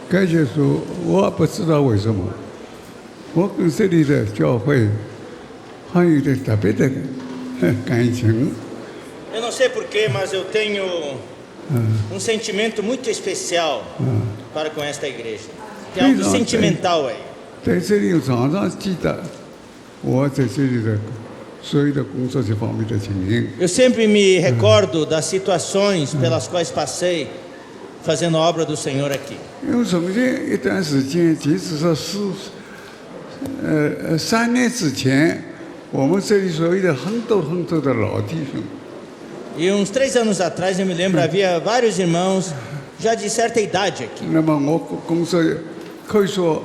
感谢主，我不知道为什么，我跟这里的教会还有点特别的感情。 Eu não sei porquê, mas eu tenho um sentimento muito especial para com esta igreja. Tem algo sentimental aí. 在这里常常记得我在这里的所有的工作这方面的情形。 Eu sempre me recordo das situações pelas quais passei fazendo a obra do Senhor aqui. 因为从前一段时间，即使说3年之前，我们这里所有的很多的老弟兄。 E uns 3 anos atrás, eu me lembro, havia vários irmãos já de certa idade aqui. 那么我工作可以说，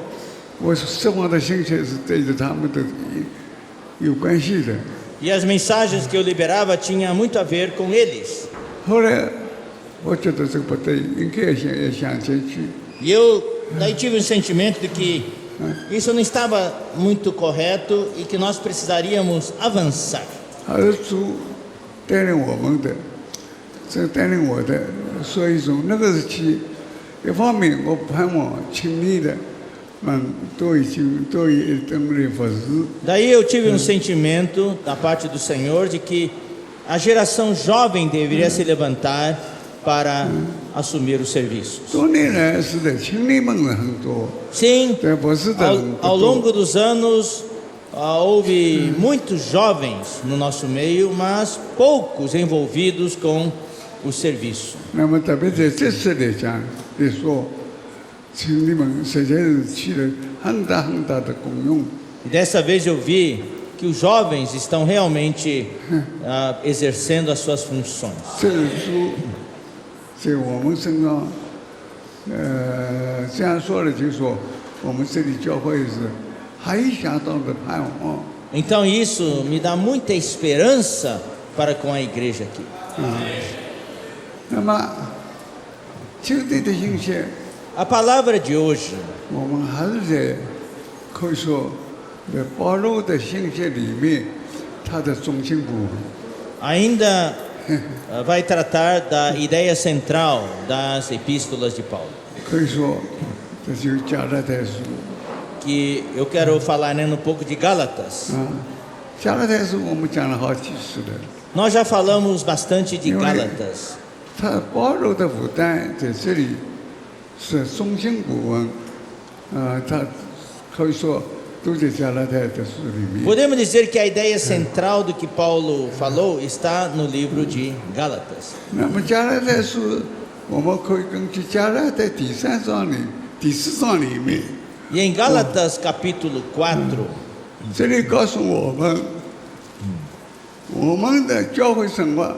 我生活的兴趣是对着他们的有关系的。 E as mensagens que eu liberava tinham muito a ver com eles. 后来我觉得这个不对，应该想进去。 E eu daí tive um sentimento de que isso não estava muito correto e que nós precisaríamos avançar. 还是主带领我们的，这带领我的，所以从那个时期，一方面我盼望亲密的们都已等于服侍。 Daí eu tive um sentimento da parte do Senhor de que a geração jovem deveria se levantar para assumir os serviços. 多年来是的，亲密们人很多， Sim, 但不是的人不 ao 多。 longo dos anos houve muitos jovens no nosso meio, mas poucos envolvidos com o serviço. 那么特别在这次来讲来说，亲密们实在是起了很大的功用。 E dessa vez eu vi que os jovens estão realmente exercendo as suas funções. 这是主在我们身上，这样说了就是说，我们这里教会是还相当的盼望。 Então isso me dá muita esperança para com a igreja aqui. 那么，今天的信息， A palavra de hoje 我们还是在可以说在保罗的信息里面，它的中心部分。 ainda vai tratar da ideia central das epístolas de Paulo. 可以说，这就是加拉太书 Que eu quero falar um pouco de Gálatas. 啊。加拉太书我们讲了好几次了， Nós já falamos bastante de Gálatas. 他保罗的负担在这里是中心部分，他可以说都在加拉太的书里面。 Podemos dizer que a ideia central do que Paulo falou está no livro de Gálatas. 那么加拉太书，我们可以根据加拉太第3章里、第4章里面， E em Gálatas capítulo 4, 这里告诉我们，我们的教会生活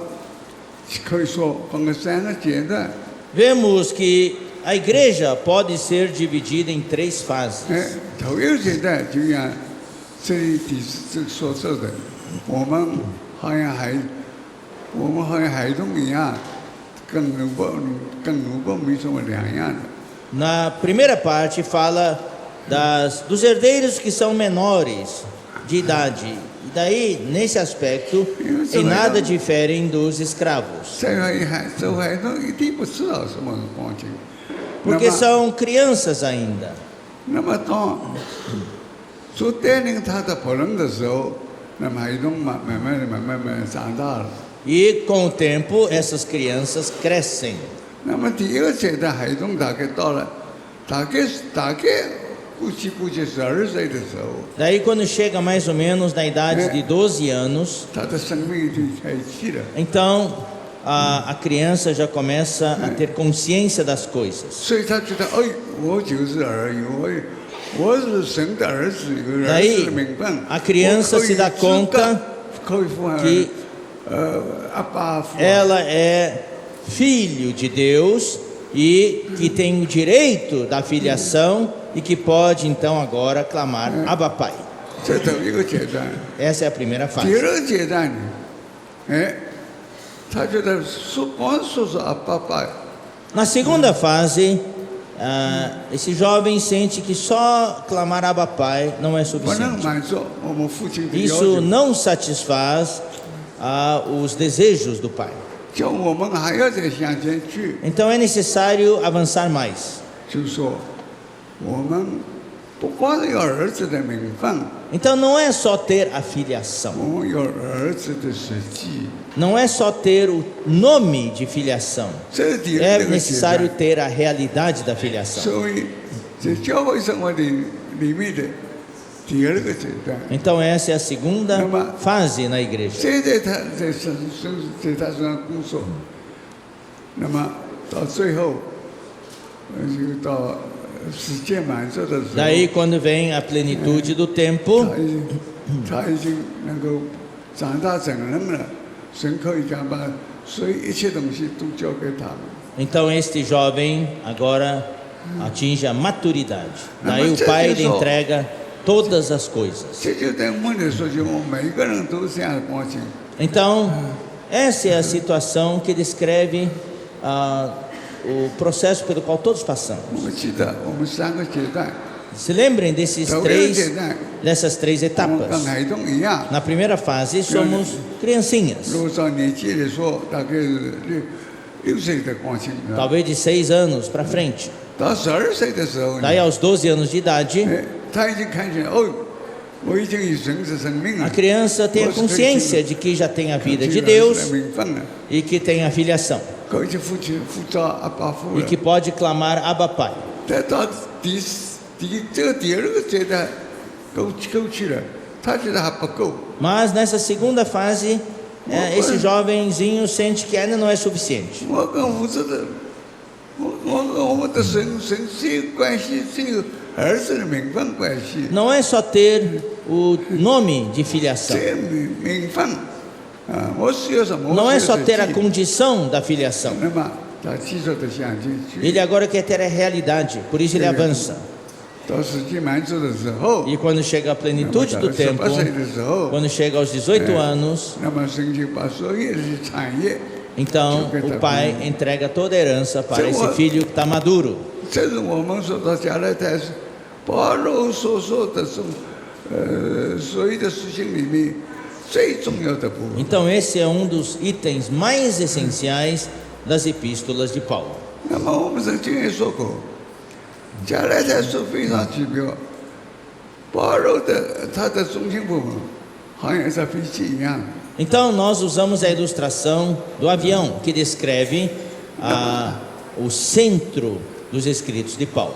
可以说分为3个阶段。 vemos que a igreja pode ser dividida em 3 fases. 头一个阶段就像这里这所说的，我们好像孩童一样，跟如果没什么两样的。 Na primeira parte fala dos herdeiros que são menores de idade. E daí, nesse aspecto, em nada diferem dos escravos. 这孩童一定不知道什么光景。 Porque são crianças ainda. 那么当主带领他的仆人的时候，那么孩童慢慢长大了。 E com o tempo, essas crianças crescem. 那么第二阶段孩童大概到了，大概估计12岁的时候， Daí, quando chega mais ou menos na idade de 12 anos, 他的生命就开启了。 então a criança já começa a ter consciência das coisas. 所以他觉得，哎，我就是儿女，我是神的儿子，有儿子的名分。 a criança se dá conta 可以呼喊 que 阿爸父。 ela é filho de Deus e que tem o direito da filiação e que pode então agora clamar Abba Pai. 这头一个阶段。 Essa é a primeira 第 fase. 二阶段呢，他觉得光说阿爸爸， Na segunda fase, esse jovem sente que só clamar Abba Pai não é 不能 suficiente. 满足我们父亲的要 Isso 求， não satisfaz os desejos do pai. 叫我们还要再向前去， Então é necessário avançar mais. 就是说我们不光是有儿子的名分， Então não é só ter a filiação, 我们有儿子的实际。 não é só ter o nome de filiação, 这是第二 é 个阶 necessário 段。 ter a realidade da filiação. 所以，在教会生活里面的第二个阶段， Então essa é a segunda fase na igreja. 现在他在他身上工作，那么到最后，就到时间满足的时候， Daí quando vem a plenitude do tempo, 他已经能够长大成人了，神可以将把所以一切东西都交给他们。 então este jovem agora atinge a maturidade. Daí o pai lhe entrega todas as coisas. 这就对我们来说，就我们每个人都是这样的光景。 Então, essa é a situação que descreve o processo pelo qual todos passamos. 我们记得我们三个阶段， Se lembrem dessas três 我们 etapas. 跟孩童一样。 Na primeira fase, somos criancinhas, 如果照年纪来说，大概是六岁的光景了。 talvez de 6 anos para frente. 到12岁的时候呢， Daí, aos 12 anos de idade, 他已经看见哦，我已经有神之生命 a 了， criança tem a consciência de que já tem a vida de Deus 名分了， e que tem a filiação 可以去呼召阿爸父 e 了。 que pode clamar Abba Pai. 但到这个第二个阶段够去了，他觉得还不够。 Mas nessa segunda fase, esse jovenzinho sente que ainda não é suficiente. 我跟父子的，我跟我们的神是有关系，是有儿子的名分关系。 Não é só ter o nome de filiação, 这名分啊，我需要什么？ não 我 é 需 só 要 ter a 实际 condição da filiação. 那么他继续的想进去， Ele agora quer ter a realidade, por isso ele avança. 到时机满足的时候， E quando chega a 那么 plenitude 到 do 18 tempo, 岁的时候， quando chega aos 18 anos, 那么神就把所有的产业， então o pai entrega toda a herança para esse filho que está maduro. 这是我们说到加勒泰保罗所说的所有的事情里面最重要的部分。 Então esse é um dos itens mais essenciais das epístolas de Paulo. 那么我们曾经也说过，加勒泰书非常奇妙，保罗的他的中心部分好像像飞机一样。 Então nós usamos a ilustração do avião que descreve o centro dos escritos de Paulo.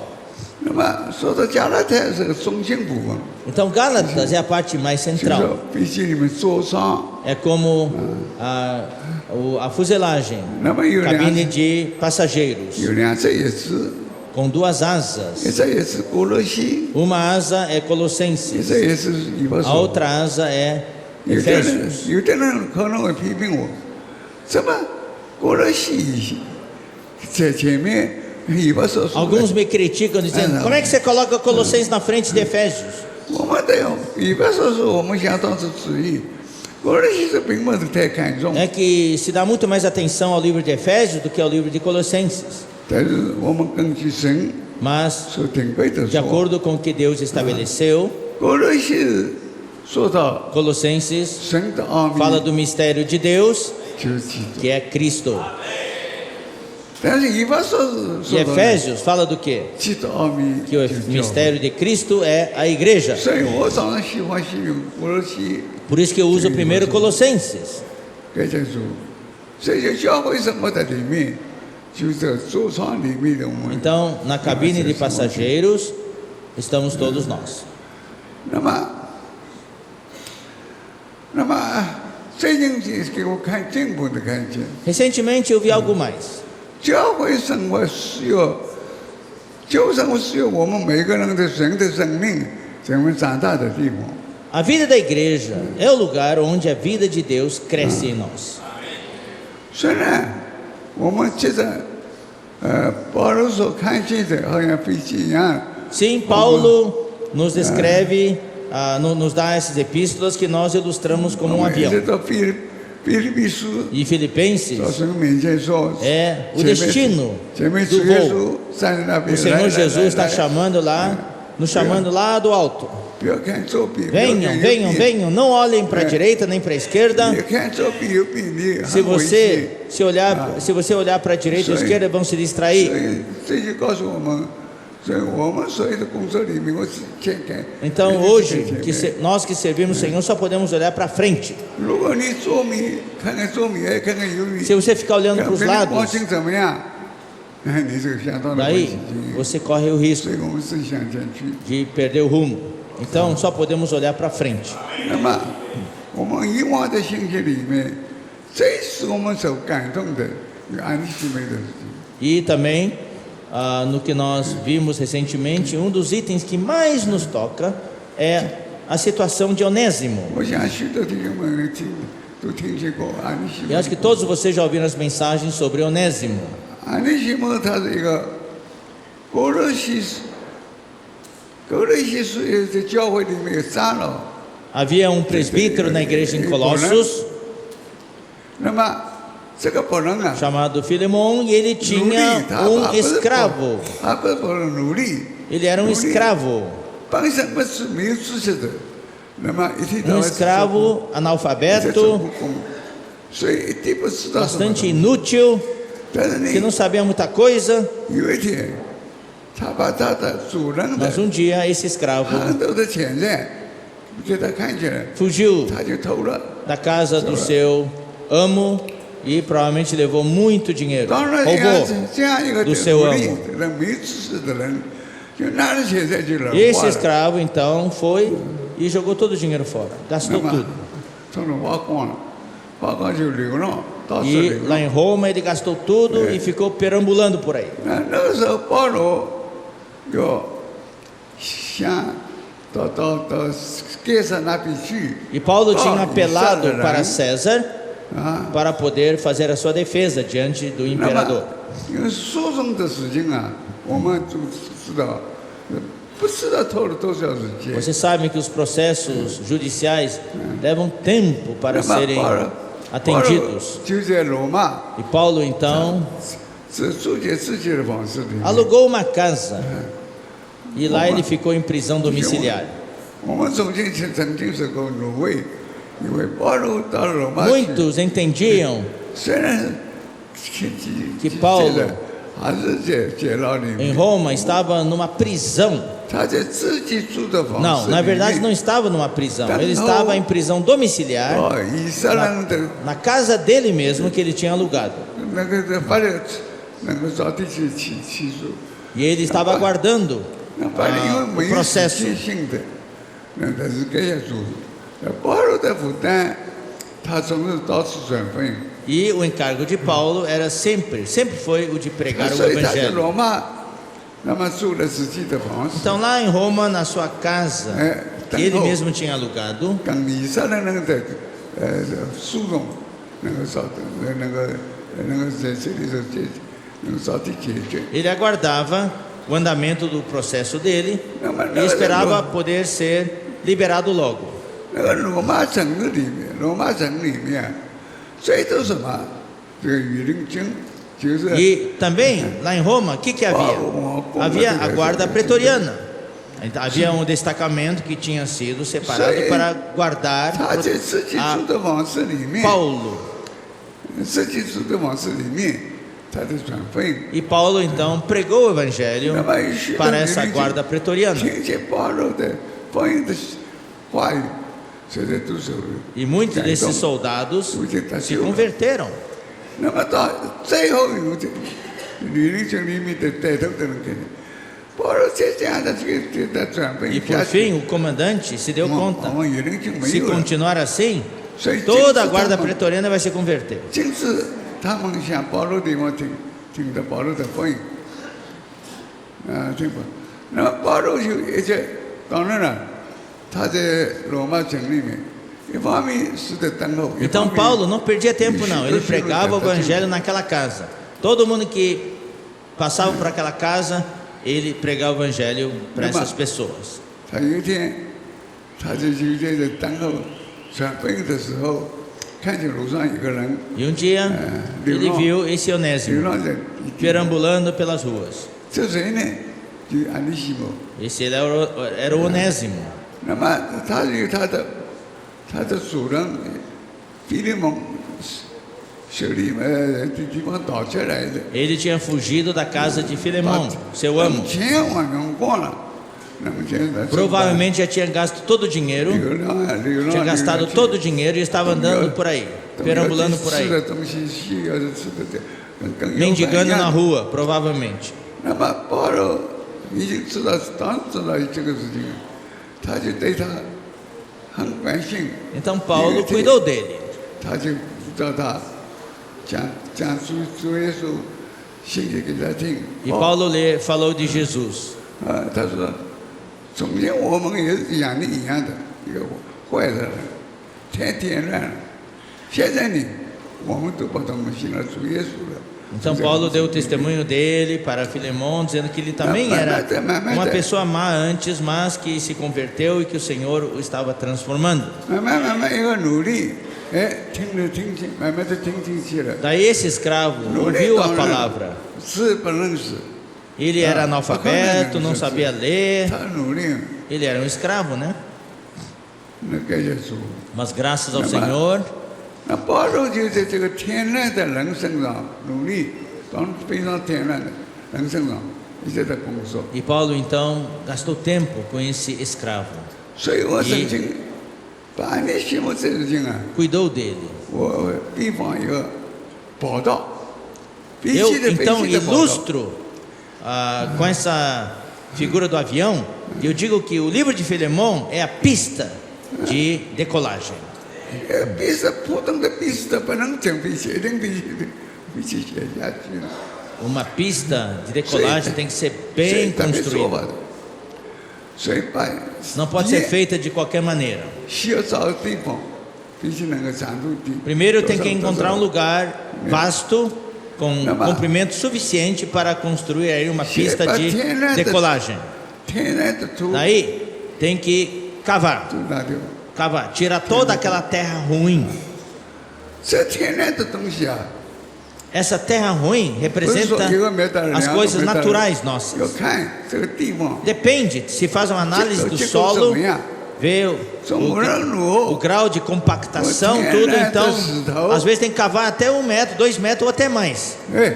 那么说到加勒泰是个中心部分， Então Gálatas é a parte mais 就是 central. 说飞机里面座舱， É como a fuselagem, 那么有 cabine de passageiros, 两只叶子， com 2 一 asas. 只叶子哥罗西， Uma asa é 一 Colossenses, 只叶子以弗 a 所。 outra asa é 有的人 Efésios. 有的人可能会批评我，怎么哥罗西在前面以弗所说的？ Alguns me criticam dizendo: como é que você coloca Colossenses na frente de Efésios? 我们的以弗所是我们相当是旨意，哥罗西是并不是太看重， É que se dá muito mais atenção ao livro de Efésios do que ao livro de Colossenses. 但是我们根据神 Mas, 所定规的 de 说， acordo com o que Deus estabeleceu, 哥罗西说到 Colossenses 神的奥秘 fala do mistério de Deus, 就是基督， que é Cristo. 但是以弗所是 E 说到 Efésios fala do quê? 基督奥秘 Que o 就是教会。 mistério de Cristo é a igreja. 所以我常常喜欢形容哥罗西 Por isso que eu uso primeiro Colossenses. 该这说，所以就教会生活的里面，就在座舱里面的我们。 Então, na cabine de passageiros, estamos todos nós. 那么最近给我看进步的看见， Recentemente eu vi algo mais. 教会生活需要，教生活需要我们每个人的人的生命成为长大的地方。 A vida da igreja é o lugar onde a vida de Deus cresce em nós. 虽然我们觉得，保罗所看见的好像飞机一样， Sim, Paulo nos descreve, nos dá essas epístolas que nós ilustramos como um 我们一直 avião. 到腓立比书 E Filipenses 到神面前说， é o destino 前面 do 主耶 voo. 稣站在那边， O Senhor Jesus está chamando lá, nos chamando lá do alto. 不要看左边，不要 Venham, 看右 venham, 边， venham, não olhem para a direita nem para a esquerda. 别看左边右边，你 Se 很危险。 você olhar para a direita ou à esquerda, vão se 所 distrair. 以这就告诉我们，所以我们所有的工作里面，我是先看。 Então hoje, nós que servimos o Senhor só podemos olhar para frente. 如果你左面看看左面，哎，看看右面， Se você ficar olhando para os 别人光 lados, 景怎么样？哎，你这个相当的危 daí 险。 você corre o risco 所以我们是向前去。 de perder o rumo. Então só podemos olhar para frente. 那么，我们以往的信息里面，最使我们受感动的有安息美的事情。 E também, no que nós vimos recentemente, um dos itens que mais nos toca é a situação de Onésimo. 我想许多弟兄们都听见过安息 E acho que todos vocês já ouviram as mensagens sobre Onésimo. 安息美他是一个哥罗西书在教会里面有长老， Havia um presbítero na igreja em Colossos, 那么这个不能啊， chamado Filemon, e ele 奴隶 tinha 他 um 不是 escravo. 他不能奴隶， Ele era um escravo. 本身不是没有知识的，那么一天到 Um 晚 escravo 在做 analfabeto, 不公，所以一定不知道什么。 bastante inútil, 但是 que 呢， não sabia muita coisa. 有一天，他把他的主人的 Mas um dia esse escravo 很多的钱财给他看见了， fugiu 他就偷了。 da casa do seu amo e provavelmente levou muito dinheiro. 当然， Roubou. 这样一个 do seu 奴隶 amo 人没知识的人，就拿着钱财就乱 Esse 花了。 escravo então foi e jogou todo o dinheiro fora, 那 gastou 么 tudo. 从那花光了，花光就流浪，到处 E 流 lá 浪。 em Roma ele gastou tudo e ficou perambulando por aí. 那个时候保罗要想到该撒那边去 E Paulo tinha Oh, apelado isso era, para hein? César 啊。 para poder fazer a sua defesa diante do 那 imperador. 么因为诉讼的事情啊，我们都知道，不知道拖了多少时间。 Você sabe que os processos judiciais levam tempo para 那么 serem 保罗 atendidos. 就在罗马， E Paulo então 是租借自己的房子里面。 alugou uma casa e lá ele ficou em prisão domiciliar. 我们曾经是个挪威，因为保罗到罗马去， Muitos entendiam 虽然 que Paulo 还是在监牢里 em 面， Roma estava numa prisão. 他在自己住的房 Não, 子 na 里 verdade 面 não estava numa prisão. Ele Não. estava em prisão domiciliar 哦，以色列人的 na casa dele mesmo que ele tinha alugado. 那个法律能够早点去起诉， E ele estava aguardando 那法律因为 o 没有实 processo. 际性的，那但是这样做，那保罗的负担，他总是到处传福音。 E o encargo de Paulo era sempre foi o de pregar o 所以他在 evangelho. 罗马，那么住了自己的房子， Então lá em Roma, na sua casa, 哎， que ele mesmo tinha alugado, 跟以色列人的诉讼能够早的，能够在这里头能够早点解决。 ele aguardava o andamento do processo dele 那么 e esperava poder ser liberado logo. 那个罗马城里面最多什么？这个御林军就是 E também, lá em Roma, o que havia? Havia a guarda pretoriana. Então, havia um destacamento que tinha sido separado para guardar 他在自己住的房子里面， Paulo. 自己住的房子里面，他在传福音。 E Paulo então pregou o evangelho 那么有许多 para 御 essa 林 guarda 军 pretoriana. 听见保罗的福音的话语，现在都是 E muitos 感动 desses soldados 估计他 se 救了。 converteram. 那么到最后有的御林军里面的带头的人跟保罗再这样的给他传福 E 音 por 下去， fim, o comandante se deu 我 conta: 们御林军没 se 有了。 continuar assim, 所以 toda a guarda pretoriana vai se converter. 正是他们向保罗地方听到保罗的福音，听过。那么保罗就一直，当然了，他在罗马城里面，一方面是在等候，一 Então 方面 Paulo não perdia tempo não, ele pregava o evangelho naquela casa. Todo mundo que passava por aquela casa, ele pregava o evangelho para essas pessoas. 他有一天，他就在等候传福音的时候，看见路上有个人 E um dia ele viu esse 流 Onésimo 浪人， perambulando pelas ruas. 这谁呢？就安利西姆。 Esse era o Onésimo. 那么他有他的主人菲利蒙手里面的地方盗出来的， Ele tinha fugido da casa de Filemão, seu amo. 钱完用光了，那么现在 Provavelmente já tinha gasto todo o dinheiro, tinha gastado todo o dinheiro e estava andando por aí, perambulando por 吃 aí, 的东西需要是吃的跟 mendigando na rua, provavelmente. 那么保罗已经知道，当知道这个事情，他就对他很关心， Então Paulo cuidou dele. 他就叫他讲主耶稣信息给他听。 E Paulo falou de Jesus. 他说，从前我们也是养你一样的一个坏的人，天天乱了。现在呢，我们都把他们信了主耶稣了。 Então Paulo deu o testemunho dele para Filemão, dizendo que ele também era uma pessoa má antes, mas que se converteu e que o Senhor o estava transformando. 慢慢一个努力，哎，听清，慢慢的听进去了。 Daí esse escravo 努力 ouviu a 当然 palavra. 是不认识， Ele era analfabeto, não sabia ler. 他努力， Ele era um escravo, né? 那感谢主。 Mas graças ao Senhor, 那保罗就在这个天然的人身上努力，当非常天然的人身上一直在工作。 e Paulo então gastou tempo com esse escravo, 所以我曾经把你西姆这事情啊， cuidou dele. 我地方一个报道，必 Eu 须的 então 必须的报道。 ilustro com essa figura do avião, e eu digo que o livro de Filemão é a pista de decolagem. 必须普通的必须的不能讲必须，一定必须写下去了。 Uma pista de decolagem tem que ser 所以 bem 特别说法 construída. 的，所以把 Não pode ser feita de qualquer maneira. 需要找地方，必须能够长度地。 Primeiro tem que encontrar um lugar vasto, com comprimento suficiente para construir aí uma pista de decolagem. 天然的土 Daí tem que cavar, 就那地方， cavar, tirar toda aquela terra ruim. 这天然的东西啊， Essa terra ruim 不是说 representa 一个没得 as 两个 coisas 没得 naturais 要 nossas. 看这个地方， Depende, se faz uma análise do 结构 solo, 怎么样？ vê 怎么能 o 如 grau de compactação, O tudo. terreno Então, do às vezes tem que cavar até 1 metro, 2 metros ou até mais. 哎，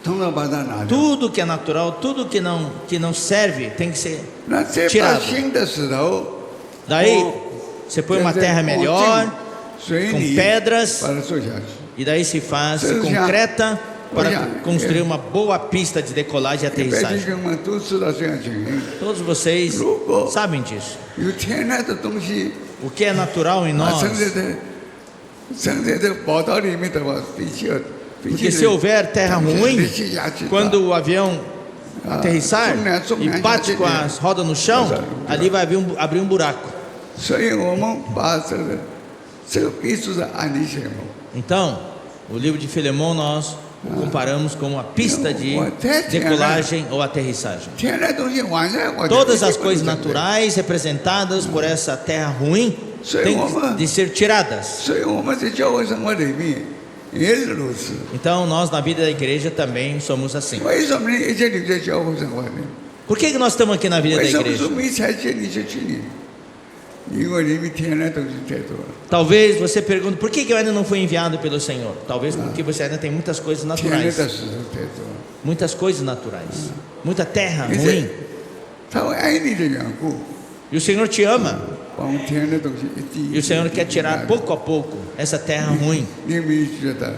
通常把它拿掉。 Tudo que é natural, tudo que não serve, tem que ser 那再把 tirado. 新的石头， Daí, você põe uma terra melhor, 水 com 泥 pedras, 把它做下去。 e daí se faz, se Isso já- concreta para já- construir uma boa pista de decolagem e 一般弟 aterrissagem. 兄们都知道这样情形， Todos vocês 如果 sabem disso. 有天然的东西， O que é natural em 啊， nós, 存在的报道里面的话，必须要，必 porque 须 se houver terra 必须 ruim, 得去下去的。 quando o avião aterrissar Som e bate com as rodas no chão, ali vai abrir um buraco. 所以我们把这个必须是按理学嘛。 Então, o livro de Filemão nós o comparamos com uma pista de decolagem ou aterrissagem. 天然东西完全我 Todas as coisas naturais representadas por essa terra ruim têm de ser tiradas. 所以我们在教会生活里面也是如此。 Então, nós na vida da igreja também somos assim. 为什么你一直留在教会生活里？ Por que nós estamos aqui na vida da 为什么 igreja? 说没采取你就去你？因为里面天然东西太多了， Talvez você pergunte, por que eu ainda não fui enviado pelo Senhor? Talvez porque você ainda tem muitas coisas 天然 naturais. 的石头太多了。 Muitas coisas naturais. Muita terra 而 ruim. 且他会爱你的缘故， E o Senhor te ama. 把我们天然的东西一滴。 E o Senhor quer tirar pouco a pouco essa terra ruim. 你有没有觉得，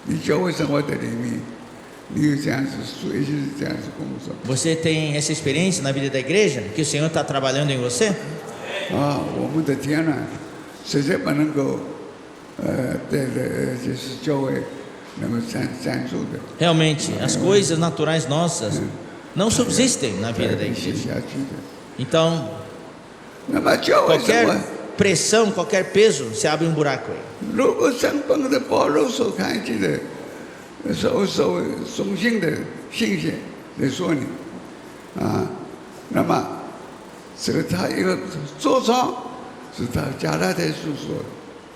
你教会生活的里面，你有这样子，所以就是这样子工作 Você tem essa experiência na vida da igreja? Que o Senhor está trabalhando em você? 啊？我们的天然实在不能够，就是教会能够赞助的， Realmente, as coisas naturais nossas não subsistem na vida da 一起 igreja. 下去的。 Então, 那么教会生 qualquer 活， pressão, qualquer peso, se abre um buraco aí. 如果整本的保罗所看见的，所中心的信息来说呢，啊，那么这个他一个座舱是他加拉太书说的。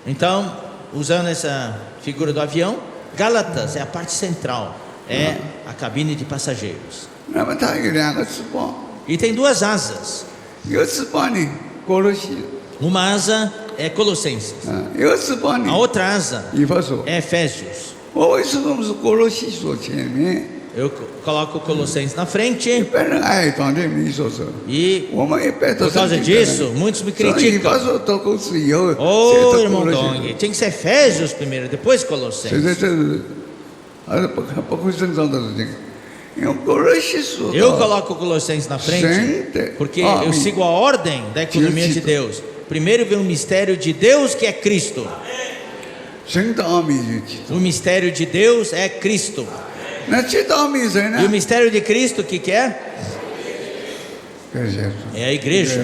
Então, usando essa figura do avião, Gálatas é a parte central, é a cabine de passageiros. 那么它有两个翅膀， E tem 2 asas. 一个翅膀呢，过罗西， Uma asa é Colossenses. 有个翅膀 A 里， outra asa 以弗所。 é Efésios. 我为什么是哥罗西所前面？ Eu coloco Colossenses na 一 frente 般人爱当这米所说， e 我们一般都 por causa 是 disso, muitos me 所以以弗 criticam. 所到公司以后， Ô, 才到 irmão 哥罗 Dong, 西。 tinha que ser Efésios primeiro, depois 所以 Colossenses. 这是还是不会正常的事情。因为哥罗西所 Eu 到 coloco Colossenses na frente 神的 porque 奥 eu 秘 sigo a ordem da economia de Deus. Primeiro vem o mistério de Deus, que é Cristo. 神的奥秘就记 O mistério de Deus é Cristo. 那这道奥秘谁 E o 呢？ mistério de Cristo, o que é? 感谢主。 É a igreja.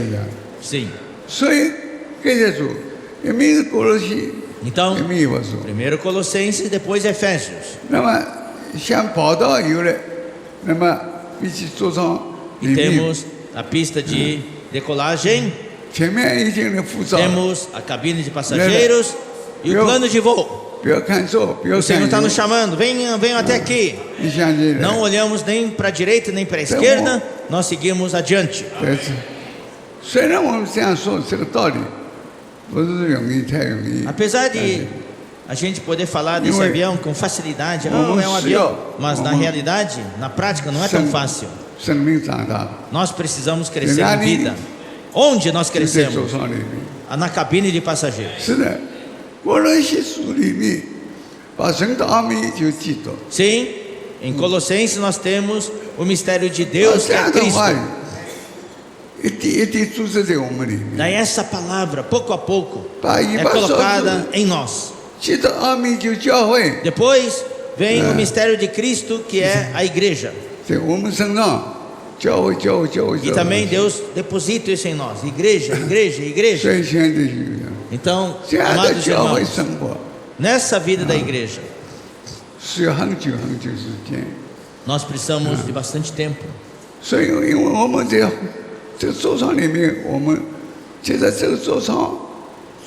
Sim. 所以感谢主，也没有哥罗西， Então, 也没有以弗所。 primeiro Colossenses, depois Efésios. 那么像跑道有了，那么必须坐上 E 里面， temos a pista de decolagem, 前面已经的护照， temos a cabine de passageiros e o plano de voo. 不要看错，不要 O 看 Senhor está 右 nos，chamando, venham até aqui. 你相信 Não 的。 olhamos nem para a direita nem para a esquerda, nós seguimos adiante. 但是虽然我们这样说这个道理，不是容易太容易。 Apesar de a gente poder falar desse Não é- avião com facilidade, Vamos é um ser, avião, mas na vamos- realidade, na prática, não é tão Sim. fácil. 生命长大， Nós precisamos crescer Verdade. em vida. Onde nós 就在座 crescemos? 上里面。 Na cabine de passageiros. 是的，哥罗西书里面把神的奥秘就记到。 Sim, em Colossenses nós temos o mistério de 把 Deus, 这 que é 样的话语 Cristo. 一滴一滴注射在我们里面， Daí essa palavra, pouco a pouco, 把以 é 弗所 colocada em nós. 记得奥秘就教会 Depois vem o mistério de Cristo, que é a igreja. 在我们身上，教会教会教会 E 教 também 会。 Deus deposita isso em nós. Igreja, igreja, igreja. 所以现在就这样， Então, 这样的 amados 教会 irmãos, 生活 nessa vida da igreja, 需要很久很久时间。 nós precisamos de bastante tempo. 所以，因为我们在这个座舱里面，我们现在这个座舱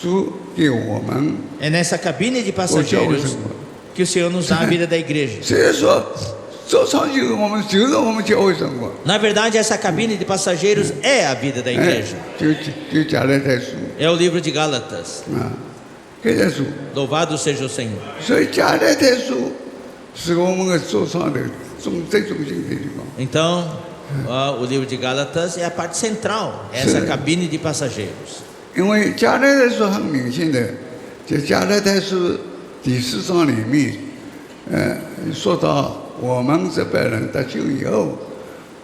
主给我们， É nessa cabine de passageiros que o Senhor nos dá a vida da igreja. 所以说座舱就是我们教会生活。 Na verdade, essa cabine de passageiros é a vida da 哎 igreja.，就加勒泰书 É o livro de Gálatas. 啊，感谢主。 Louvado seja o Senhor. 所以加勒泰书是我们的座舱的最中心的地方。 Então, o livro de Gálatas é a parte central, essa Sim. cabine de passageiros. 因为加勒泰书很明显的，在加勒泰书第4章里面，说到我们这辈人得救以后，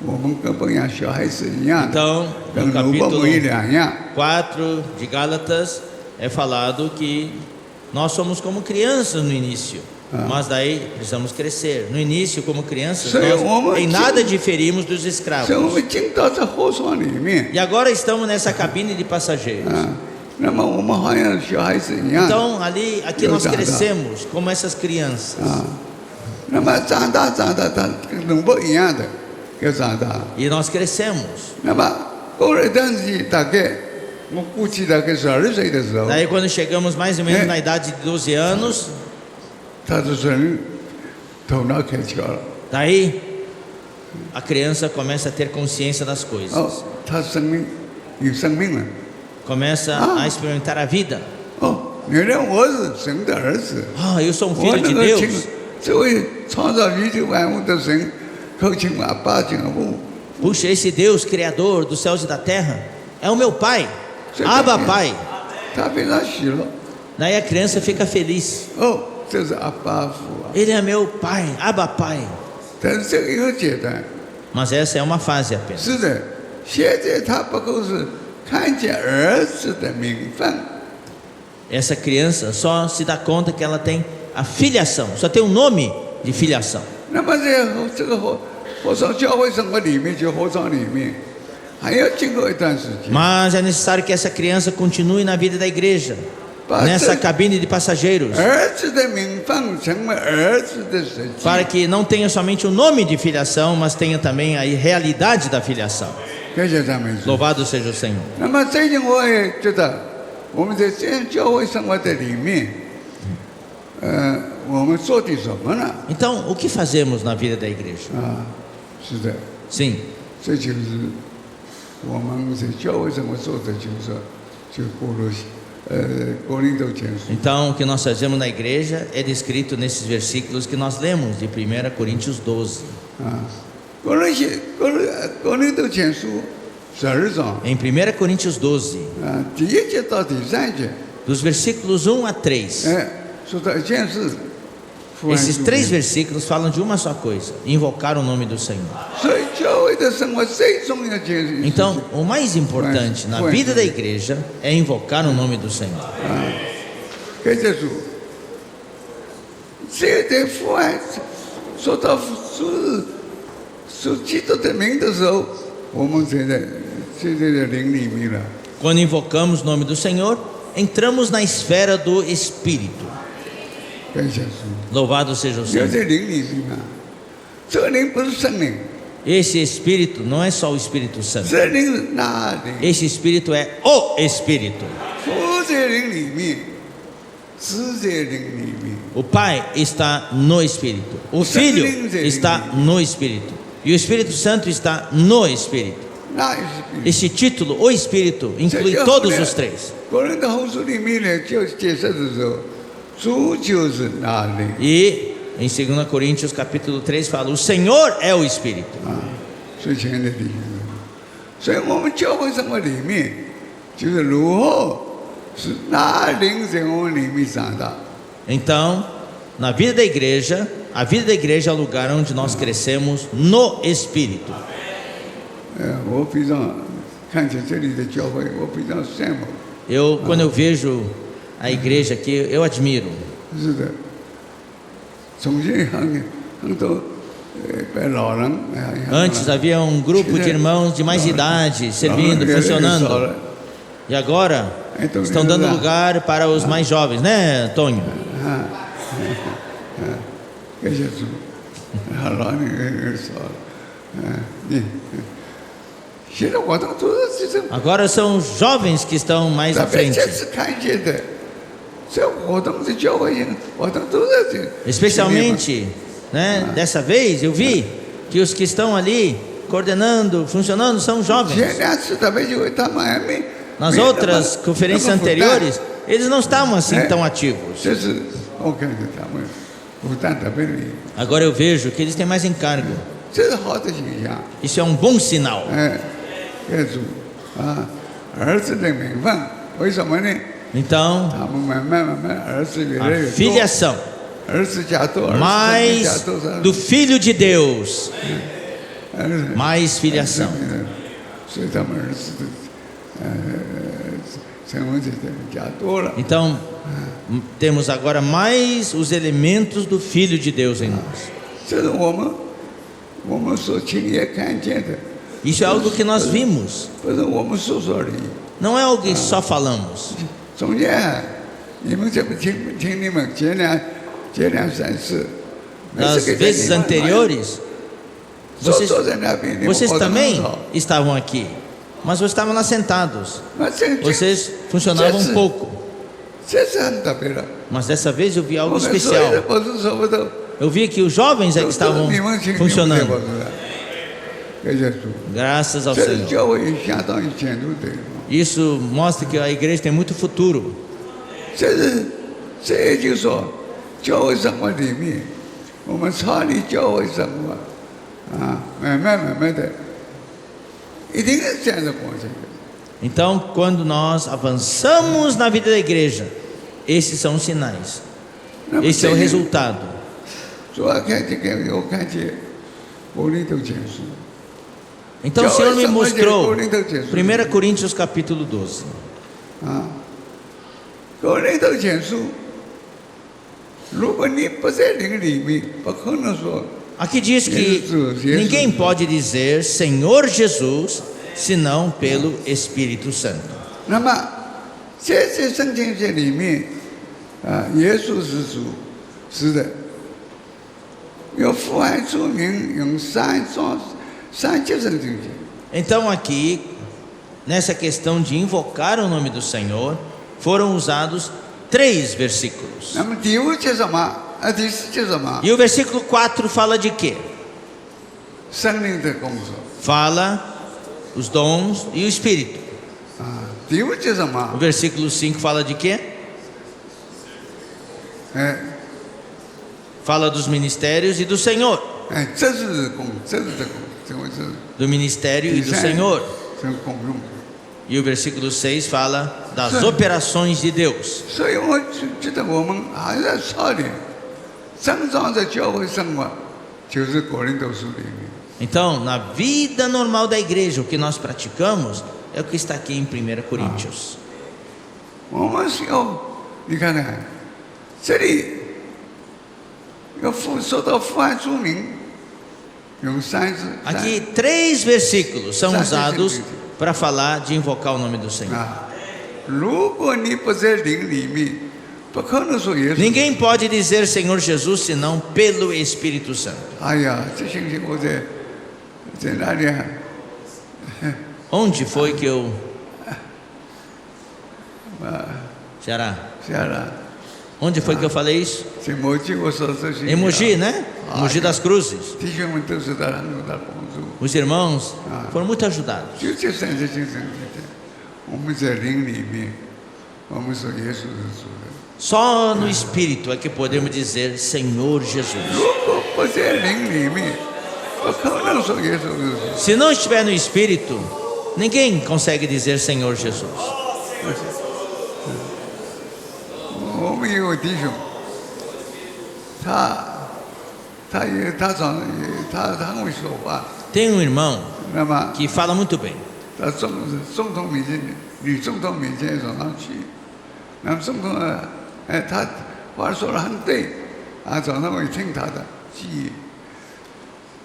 我们跟不像小孩子一样， Então, 跟 no 萝卜 capítulo 不一两样。 4 de Gálatas é falado que nós somos como crianças no início, mas daí precisamos crescer. No início, como crianças, Sim, nós vamos- em nada diferimos dos 所以我 escravos. 们进到这火窗里面 E agora estamos nessa cabine de passageiros. 啊，那么我们好像小孩子一样 Então, aqui nós Eu já- crescemos como essas crianças. 啊，那么长大，他跟萝卜一样的要长大。 E nós crescemos. 那么过了一段时间，大概我估计大概12岁的时候， Daí, quando chegamos mais ou menos É. na idade de 12 anos, 他的人头脑开窍了。 daí a criança começa a ter consciência das coisas. 哦，他生命有生命了。 Começa a experimentar a vida. 哦，原来我是神的儿子， Eu sou um 我 filho 能 de 够请 Deus. 这位创造宇宙万物的神，口请我爸敬我。 Puxa, esse Deus, Criador dos céus e da terra, é o meu pai. Abba, pai. 他非常喜乐。 Daí a criança fica feliz. 哦，这是阿爸父啊。 Ele é meu pai, Abba, pai. 但是这个一个阶段， Mas essa é uma fase apenas. 是的，现在他不过是看见儿子的名分。 Essa criança só se dá conta que ela tem a filiação, só tem o nome de filiação. 那么在这个火上教会生活里面，就火场里面，还要经过一段时间。 Mas é necessário que essa criança continue na vida da igreja, nessa cabine de passageiros, 儿子的名分成为儿子的实际。 para que não tenha somente o nome de filiação, mas tenha também a realidade da filiação. 感谢赞美主。 Louvado seja o Senhor. 那么最近我也觉得，我们在这样教会生活的里面，我们做的什么呢？ Então, o que fazemos na vida da igreja? 啊，是的， Sim, 这就是我们在教会生活做的，就是就过了 고린도前书 Então, o que nós fazemos na igreja é descrito nesses versículos que nós lemos de 1 Coríntios 12. 啊，고린도前书12章 Em 1 Coríntios 12, 啊，第1节到第3节， dos versículos 1 a 3, 说到一件事，福音 esses 书 três versículos falam de uma só coisa: invocar o nome do Senhor. 所以教会的生活最重要一件事情。 Então, o mais importante na vida da igreja é invocar o nome do Senhor. 感谢主，这在父爱说到说基督的名的时候，我们现在的灵里面了。 Quando invocamos o nome do Senhor, entramos na esfera do Espírito. 感谢主， Louvado seja o 要 Senhor. 在灵里面啊，这个灵不是圣灵， Esse Espírito não é só o Espírito Santo. 这灵是那灵， Esse Espírito é o Espírito. 父在灵里面，子在灵里面。 O Pai está no Espírito. O Filho está no Espírito. E o Espírito Santo está no Espírito. 那也是 Esse título, o Espírito, inclui todos os três. 个人的后书里面呢，就解释的时候，主就是那灵 E em 2 Coríntios capítulo 3 fala: o Senhor é o Espírito. 啊，所以亲爱的弟兄们，所以我们教会生活里面，就是如何是那灵在我们里面长大。 Então, na vida da igreja, a vida da igreja é o lugar onde nós crescemos no Espírito. 我非常看见这里的教会，我非常羡慕。 Quando eu vejo a igreja aqui, eu admiro. 是的，从前很多被老人 Antes havia um grupo de irmãos de mais idade servindo, funcionando. E agora estão dando lugar para os mais jovens, né, Tonho? 感谢主，老人少了，现在我都是这种。 Agora são os jovens que estão mais à 特别 frente. 这次看见的，这活动是教会活动都在这。 Especialmente, né, dessa vez eu vi que os que estão ali coordenando, funcionando, são jovens. 前2次特别就会他们还没。 Nas outras conferências anteriores, eles não estavam assim tão ativos. 这是我看见他们负担特别厉害， Agora eu vejo que eles têm mais encargo. 这是好的现象。 Isso é um bom sinal. 感谢主啊，儿子的名分，为什么呢？ Então, 他们慢慢儿子越来 a 越多， filiação 儿子加多，儿子加 mais 多少？ do Filho de Deus, 儿子 mais filiação. 所以他们儿子的成为这个加多了。 Então, temos agora mais os elementos do Filho de Deus em nós. 这是我们所亲眼看见的， Isso é algo que nós vimos, 不是我们说说而已。 não é algo que só falamos. 中间你们怎么听你们接两三次， Nas vezes anteriores, 坐在那边，你们 vocês 活得很 também 好。 estavam aqui, mas vocês estavam lá sentados. 那这 Vocês funcionavam um pouco, 这是很特别的。 mas dessa vez eu vi 我 algo 们所有的 especial. 博士说不都 Eu vi que os jovens é que 都 estavam 你们请 funcionando. 感谢主， Graças ao 这是 Senhor. 教会相当于前途的。 Isso mostra que a igreja tem muito futuro. 这也就是说，教会生活里面，我们操理教会生活啊，慢慢的，一定是这样的过程。 Então, quando nós avançamos na vida da igreja, esses são os sinais. 那么 Esse é o resultado. 主要看这个，我看见伯利都前书， Então o Senhor me mostrou 1 Coríntios capítulo 12. 啊，伯利都前书，如果你不在灵里面，不可能说 Aqui diz que ninguém pode dizer Senhor Jesus senão pelo Espírito Santo. 那么在圣经这里面啊，耶稣是主，是的。 有父爱出名，用三节圣经节。 Então aqui, nessa questão de invocar o nome do Senhor, foram usados 3 versículos. 那么第5节什么？第4节什么？ E o versículo 4 fala de quê? 圣灵的工作 Fala os dons e o Espírito. 啊，第五节什么 O？ versículo 5 fala de quê? 哎 Fala dos ministérios e do Senhor. 哎，这是公，这是这公，这个是 Do ministério e do Senhor. 这公用。 E o versículo 6 fala das operações de Deus. 所以我觉得我们还在操练，正常的教会生活就是哥林多书里面。 Então, na vida normal da igreja, o que nós praticamos é o que está aqui em 1 Coríntios. 我们需要，你看看，这里说到父爱诸名，有三字。 Aqui 3 versículos são usados para falar de invocar o nome do Senhor. 啊，如果你不在灵里面，不可能说耶稣。 Ninguém pode dizer Senhor Jesus senão pelo Espírito Santo. 哎呀，这星期我在哪里啊？ Onde foi que eu... Ceará. 下了， Onde foi que eu falei isso? 在某几我说这些。 Em Mogi, né? Mogi das Cruzes. 弟兄们都是得很多的帮助。 Os irmãos foram muito ajudados. 就这三节精神的，我们在灵里面，我们说耶稣是主的。 Só no Espírito é que podemos dizer Senhor Jesus. 如果不在灵里面，不可能说耶稣是主。 Se não estiver no Espírito, ninguém consegue dizer Senhor Jesus. 我们有个弟兄，他很会说话， Tem um irmão 那么 que fala muito bem. 在总统面前，女总统面前上去，那么总统他话说得很对，总统会听他的建议。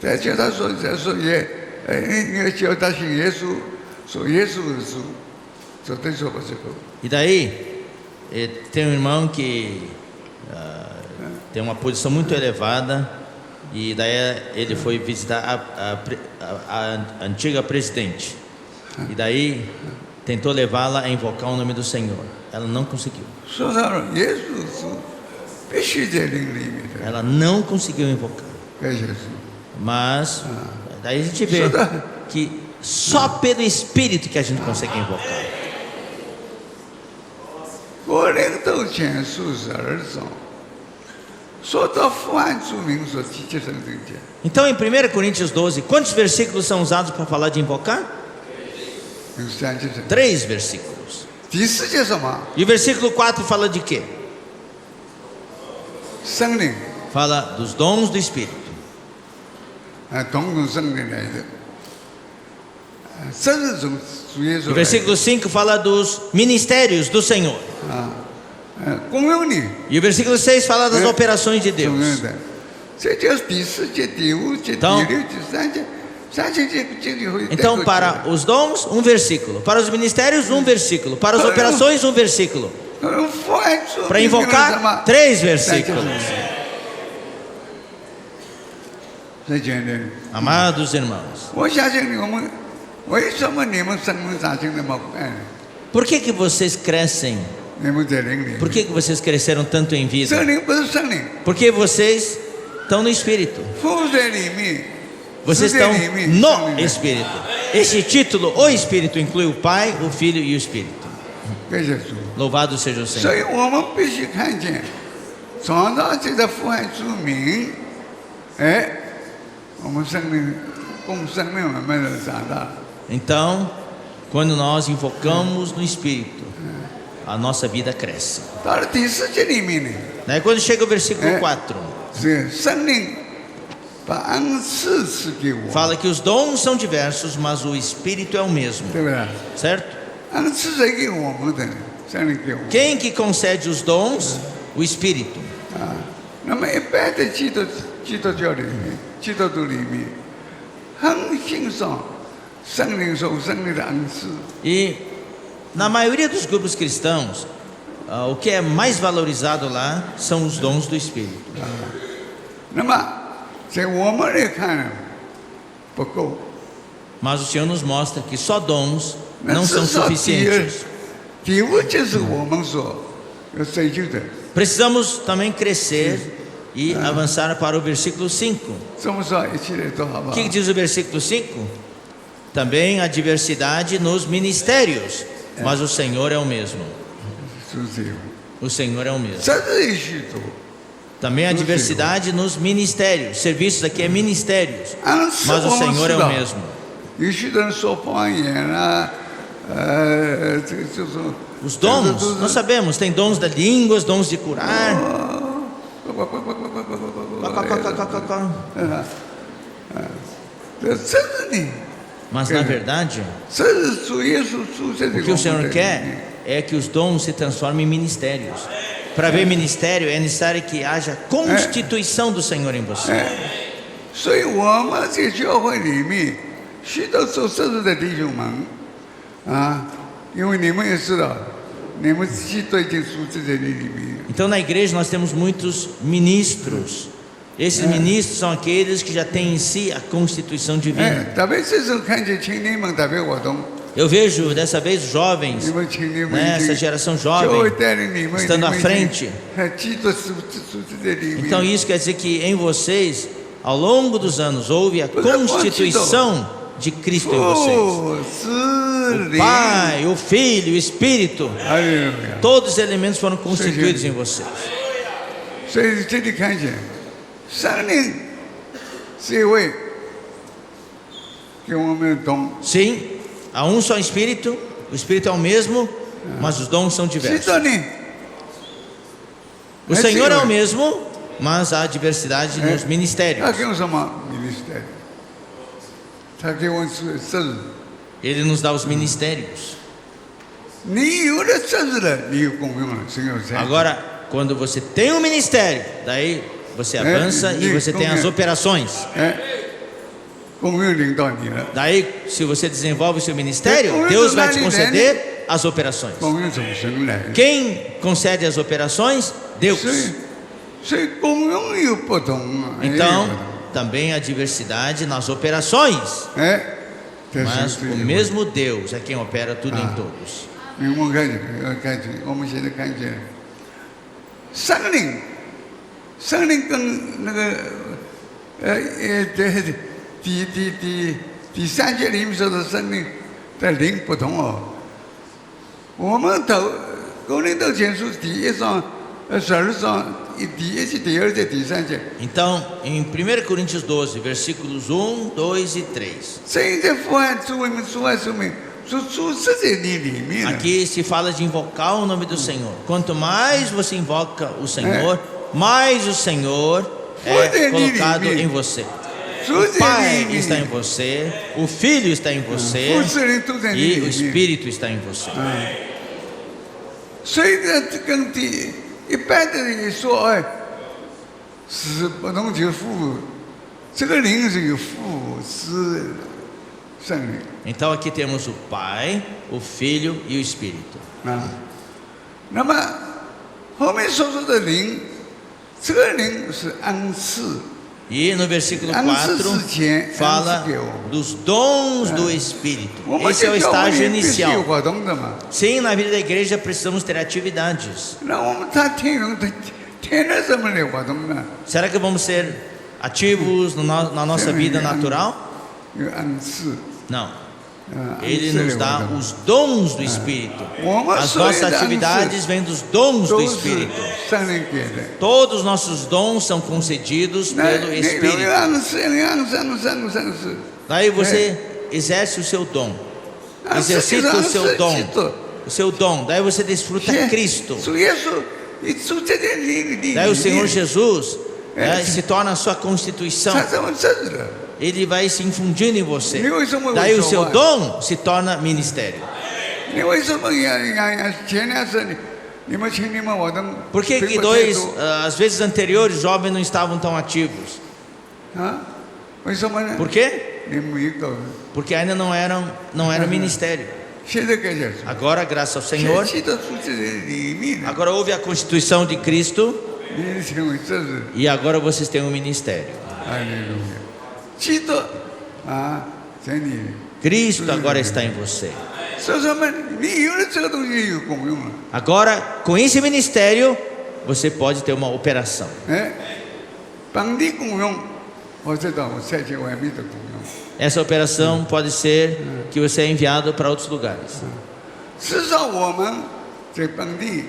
再叫他说你要叫他信耶稣，说耶稣是主，绝对说不出口。 E daí, tem um irmão que tem uma posição muito elevada. E daí ele foi visitar a antiga presidente. E daí tentou levá-la a invocar o nome do Senhor. Ela não conseguiu. 说到耶稣是必须在灵里面的， Ela não conseguiu invocar. 感谢主。 Mas daí a gente vê que só pelo Espírito que a gente consegue invocar. 哥林多前书12章，说到父爱诸名所积极生正见， Então em 1 Coríntios 12, quantos versículos são usados para falar de invocar? 有3节生。 3 versículos. 第4节什么？ E o versículo 4 fala de quê? 圣灵， Fala dos dons do Espírito. 同从圣灵来的。这是从主耶 O 稣来的 versículo 5 fala dos ministérios do Senhor. 公用的， E o versículo 6 fala das operações de 公 Deus. 用的。这就是第4节、第5节、第 Então- 6节、3节，3节就会。 Então, para os dons, um versículo. Para os ministérios, um versículo. Para as operações, um versículo. Para invocar, 3 versículos. 再讲的， Amados irmãos, 我相信我们为什么你们生命长进那么快呢？ por que vocês crescem? 你们在灵里， Por que vocês cresceram tanto em vida? 圣灵不是圣灵， Porque vocês estão no Espírito. 父在里面， Vocês 子在 estão 里面，圣 no 灵在 Espírito. Este título, o Espírito, inclui o Pai, o Filho e o Espírito. 感谢主。 Louvado seja o 所 Senhor. 以我们必须看见，创造这个父爱之名，我们生命共生命慢慢的长大。 Então, quando nós invocamos no Espírito, a nossa vida cresce. 到了第4节里面呢， Daí quando chega o versículo 4, 是圣灵把恩赐赐给我， fala que os dons são diversos, mas o Espírito é o mesmo, 对不对？ certo? 恩赐谁给我们的？圣灵给我。 Quem que concede os dons? O Espírito. 那么一般的基督教里面，基督徒里面，很欣赏圣灵受圣灵的恩赐。 E na maioria dos grupos cristãos, o que é mais valorizado lá são os dons do Espírito. 那么在我们来看呢，不够。 Mas o Senhor nos mostra que só dons 那 não 至 são 少suficientes. 第5就是我们所要追求的。 Precisamos também crescer e avançar para o versículo 5. 这么说一起来做好不 O 好？ que diz o versículo 5? Também a diversidade nos ministérios. mas o Senhor é o mesmo. 主是有， O Senhor é o mesmo. 这是许多。 Também a diversidade nos ministérios. Serviços aqui é ministérios, 按是 mas o 我们 Senhor 知 é o 道， mesmo. 有许多人说方言啊，这就是 Os dons, nós sabemos, tem dons das línguas, dons de curar. 这真是你， Mas na verdade, 这是主耶稣出现的 o que o Senhor quer é que os dons se transformem em ministérios. Para haver ministério é necessário que haja constituição do Senhor em você. 所以我们在教会里面，许多做圣事的弟兄们啊，因为你们也知道，你们自己都已经属在这里面。 Então na igreja nós temos muitos ministros. Esses ministros são aqueles que já têm em si a constituição divina. 特别这时候看见青年们特别活动， Eu vejo dessa vez jovens, 你们青年们 né, 已 essa 经 geração 教会 jovem 带领你们， estando à 你们已 frente. 经基督属在里面。 Então isso quer dizer que em vocês, ao longo dos anos, houve a constituição de Cristo em vocês. 父、子、 O 灵， Pai, o Filho, o Espírito, 哈利路亚。 todos os elementos foram constituídos em vocês. 所以这里看见，圣灵是一位给我们的dom。 Sim, há um só Espírito, o Espírito é o mesmo, mas os dons são 基 diversos. 督呢？ O Senhor é o mesmo, mas há diversidade nos 他 ministérios. 给我什么 ministério？他给我是圣日。 Ele nos dá os ministérios. 你有了圣日了，你有功用了，神有才。 Agora, quando você tem um ministério, daí você avança e você tem as operações. 功用领导你了， Daí, se você desenvolve o seu ministério, Deus vai te conceder as operações. 功用从神来。 Quem concede as operações? Deus. 所以功用有不同啊。 Então, também há diversidade nas operações. 这 Mas 是 o mesmo Deus é quem opera tudo em todos. 我们看见，我们现在看见圣灵，圣灵跟那个这第三节里面说的圣灵的灵不同哦。我们哥林多前书第一章12章第一节、第二节、第三节， Então, em 1 Coríntios 12, versículos 1, 2 e 3. 现在呼喊主为们主爱说明，说主是在你里面了。 Aqui se fala de invocar o nome do Senhor. Quanto mais você invoca o Senhor, mais o Senhor é colocado em você. O Pai está em você, o Filho está em você e o Espírito está em você. 所以呢，跟一般的人说，是不同就父，这个灵是有父子圣灵 Então aqui temos o Pai, o Filho e o Espírito. 啊。那么后面所说的灵，这个灵是恩赐。 E no versículo 4 fala dos dons do Espírito. Esse é o estágio inicial. Sim, na vida da igreja precisamos ter atividades. Será que vamos ser ativos na nossa vida natural? Não. Ele nos dá os dons do Espírito. As nossas atividades vêm dos dons do Espírito. Todos os nossos dons são concedidos pelo Espírito. Daí você exerce o seu dom. Exercita o seu dom. O seu dom. Daí você desfruta Cristo. Daí o Senhor Jesus se torna a sua constituição. Ele vai se infundindo em você. Daí o seu dom se torna ministério. Por que às vezes anteriores, jovens não estavam tão ativos? Por quê? Porque ainda não era ministério. Agora, graças ao Senhor, agora houve a constituição de Cristo e agora vocês têm um ministério. Aleluia. Cristo agora está em você. Agora, com esse ministério, você pode ter uma operação. Essa operação pode ser que você é enviado para outros lugares. 至少我们在本地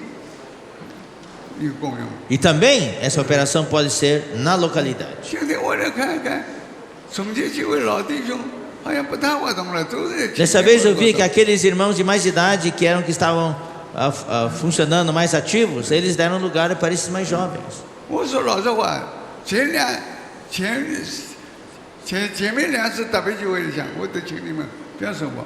有共用。 E também essa operação pode ser na localidade. 现在我来看看，总结几位老弟兄好像不太活动了，都在。 Dessa vez eu vi que aqueles irmãos de mais idade que estavam funcionando mais ativos, eles deram lugar para esses mais jovens. 我说老实话，前面两次特别聚会讲，我都请你们不要失望，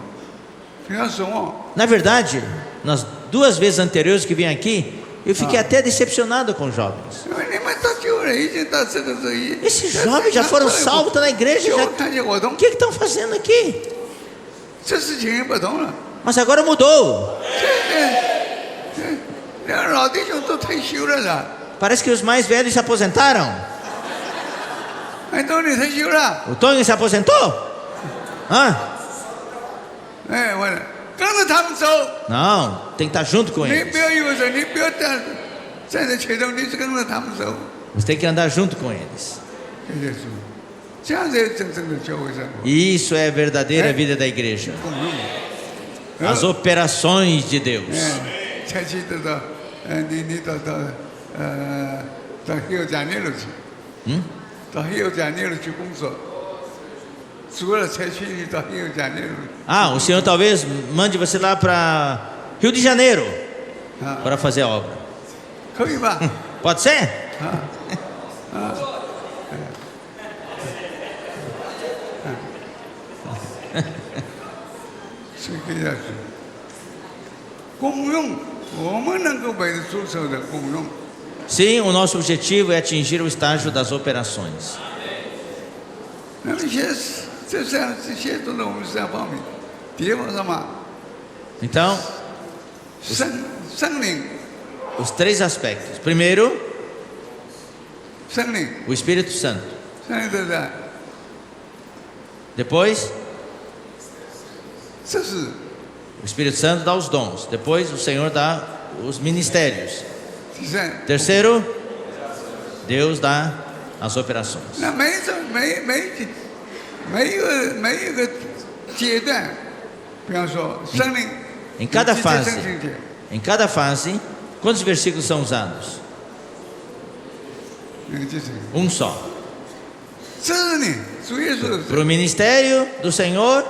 不要失望。 Na verdade, nas 2 vezes anteriores que vim aqui, eu fiquei até decepcionado com os jovens. 因为你们到旧了，已经到这个时候， Esses jovens já foram salvos, estão na igreja, 就 já... 看见活动 o，que estão fazendo aqui? 这事情也不同了。 Mas agora mudou. 两个老弟兄都退休了啦， Parece que os mais velhos se aposentaram. 哎，都你退休了， O Tony se aposentou? Hã? 哎，我跟着他们走， Não, tem que estar junto com 你 eles. 不要以为说你不要站在前头，你是跟着他们走。 Você tem que andar junto com eles. 谢谢主，这样才是真正的教会生活。 Isso é a verdadeira vida da igreja. 共用。 As operações de Deus. 才去到你到黑油加尼路去，到黑油加尼路去工作，除了才去你到黑油加尼路。 Ah, o Senhor talvez mande você lá para Rio de Janeiro 啊， para fazer a obra. 可以吧？ Pode ser? 所以跟下去，共用，我们能够为主手的共用。 Sim, o nosso objetivo é atingir o estágio das operações. 那么这协助了我们3方面，第一方什么？ Então, 圣灵， os 3 aspectos. Primeiro, 圣灵， o Espírito Santo. 圣灵对不对？ Depois, 这是 o Espírito Santo dá os dons. Depois, o Senhor dá os ministérios. 第三。 Terceiro, Deus dá as operações. 那每一个阶段，比方说圣灵， Em cada 圣 fase, 灵节， em cada fase, quantos versículos são usados? 就是， Um só. 这是你主耶稣 Para o ministério do Senhor,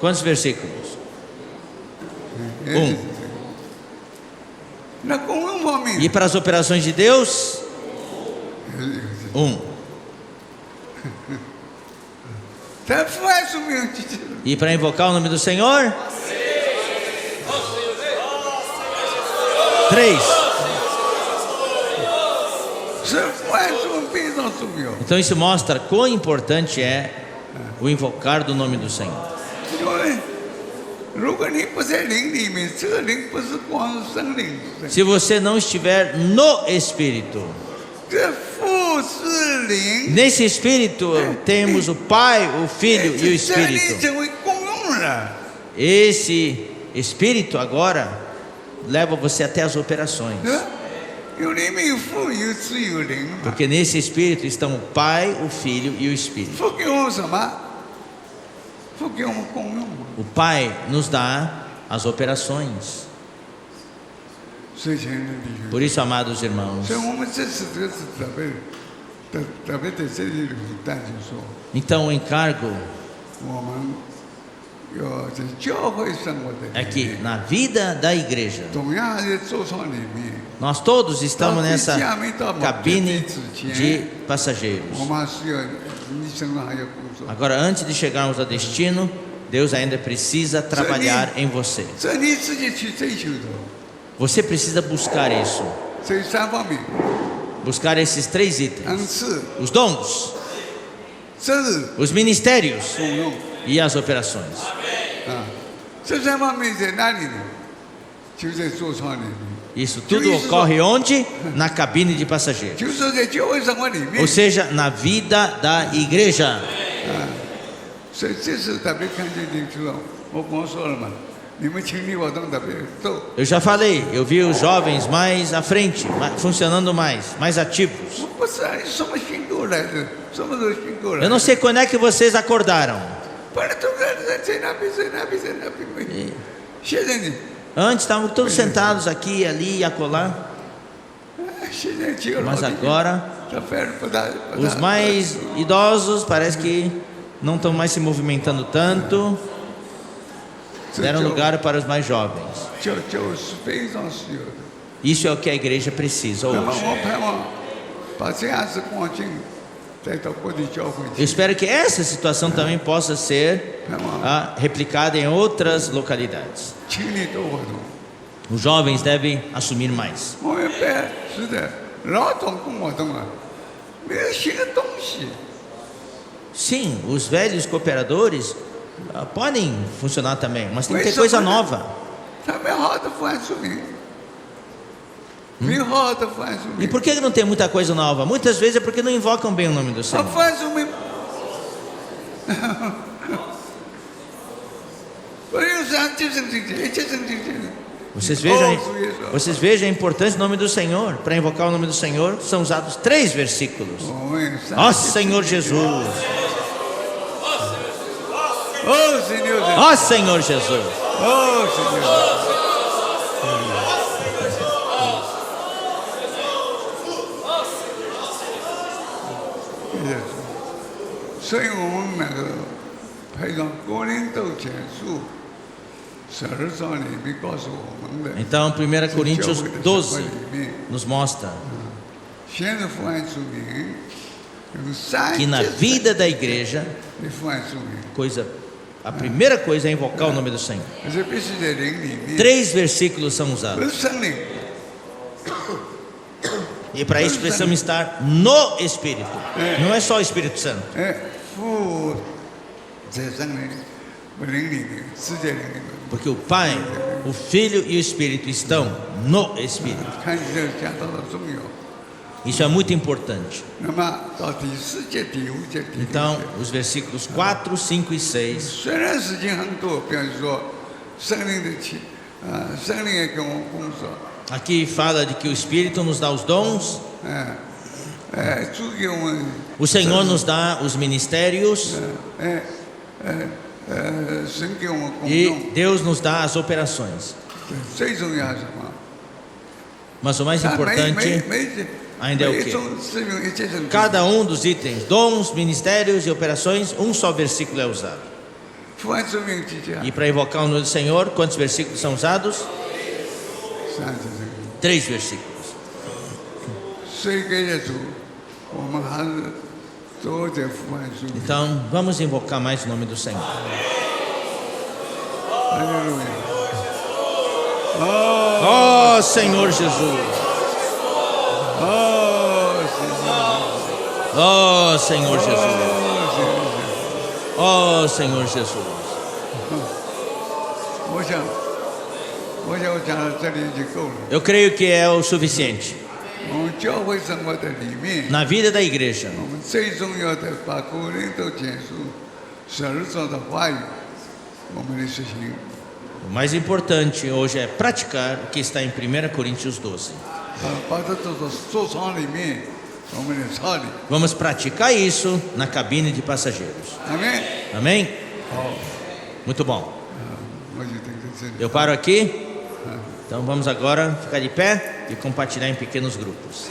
quantos versículos? 那公用方面 E，para as operações de Deus, 1. 在父爱书没有记记， E para invocar o nome do Senhor, 3. 是父爱书非常重要， Então isso mostra quão importante é o invocar do nome do Senhor. 因为如果你不在灵里面，这个灵不是光是圣灵， Se você não estiver no Espírito, 这父是灵， nesse Espírito temos o Pai, o Filho e o 这里 Espírito. 成为公用了。 Esse Espírito agora leva você até as operações. 对吧？有里面有父有子有灵嘛， Porque nesse Espírito estão o Pai, o Filho e o Espírito. 父给我们什么？父给我们公用嘛。 O Pai nos dá as operações. 所以亲爱的弟兄， Por isso, amados irmãos, 所以我们这次特别在这里领带就说， então o encargo 我们要在教会生活的 é 里 que 面， na vida da igreja, 同样还在座舱里面， nós todos estamos nessa cabine de passageiros. 我们还是要你身上还要工作。 Agora, antes de chegarmos ao destino, Deus ainda precisa trabalhar em você. 这你自己去追求的， Você precisa buscar isso. 这3方面， Buscar esses 3 itens: 恩赐、 os dons, 责任、 os ministérios 公用 e as operações. 啊，这3方面在哪里呢？就在座舱里面。 Isso tudo ocorre onde? Na cabine de passageiros. 就是在教会生活里面 Ou，seja, na vida da igreja. 所以这次特别看见你知道，我刚说了嘛，你们情侣活动特别多， Eu já falei, eu vi os jovens mais à frente, funcionando mais ativos. 不是什么醒过来的，什么时候醒过来 Eu？não sei quando é que vocês acordaram. 本来都在那边，在那边没有。现在呢， Antes estavam todos sentados aqui, ali e acolá, 现在几个老 mas 弟 agora 他反而不大 os mais idosos parece que não estão mais se movimentando tanto, deram lugar para os mais jovens. 就是非常需要的。 Isso é o que a igreja precisa 那么 hoje. 我盼望把这样子光景带到各地教会 Eu 去， espero que essa situação também possa ser replicada em outras localidades. 请你多活动。 Os jovens devem assumir mais. 我们办是的，老总跟我动啊，没有新的东西。 Sim, os velhos cooperadores podem funcionar também, mas tem que ter coisa nova. 他们好的反说明，没有好的反说 E 明， por que não tem muita coisa nova? Muitas vezes é porque não invocam bem o nome do 他 Senhor. 反说明，不有啥就是这个，就是这个。 Vocês vejam a importância do nome do Senhor. Para invocar o nome do Senhor, são usados 3 versículos. 我们 Ó Senhor Jesus! Oh Senhor, Ó Senhor Jesus! oh Senhor. 所以我们那个配上哥林多前书12章里面告诉我们的， Então, 1 Coríntios 12 nos mostra 先是福音书名，用三 que na 节 vida da igreja, 的福音书名， a primeira coisa é invocar o nome do Senhor. 而且必须在灵里面， 3 versículos são 不 usados. 是圣灵， E para isso precisamos estar no Espírito. Não é só o Espírito Santo. 父在圣灵不灵里面，世界灵里面， Porque o Pai, o Filho e o Espírito estão no Espírito. 看起来讲到了重要。 Isso é muito importante. 那么到第4节、第5节、第6 Então, 节， os versículos 4, 5 e 6. 虽然事情很多，比方说圣灵的圣灵也跟我工作， Aqui fala de que o Espírito nos dá os dons, 主给我们 o Senhor nos dá os ministérios 神给我们功 e 用， Deus nos dá as operações. 最重要是什么？ Mas o mais 每 importante 每一种使命一切成 cada dos itens, dons, ministérios e operações, um só versículo é usado. 福音生命几节？ E para invocar o nome do Senhor, quantos versículos são usados? 30 3 versículos. 所以感谢主，我们还是多在福音书。 Então, vamos invocar mais o nome do Senhor. 哈利路亚！ Oh, Senhor Jesus! 哦， Oh, Senhor Jesus! Oh, Senhor Jesus! 我想我讲到这里就够了。 Eu creio que é o suficiente. 我们教会生活的里面， Na vida da igreja, 我们最重要的把哥林多前书12章的话语，我们的实行。 o mais importante hoje é praticar o que está em 1 Coríntios 12. 把它做场里面，我们的操理。 Vamos praticar isso na cabine de passageiros. 阿门。 Amém? 好， Muito bom. 我就停在这里。 Eu paro aqui. Então vamos agora ficar de pé e compartilhar em pequenos grupos.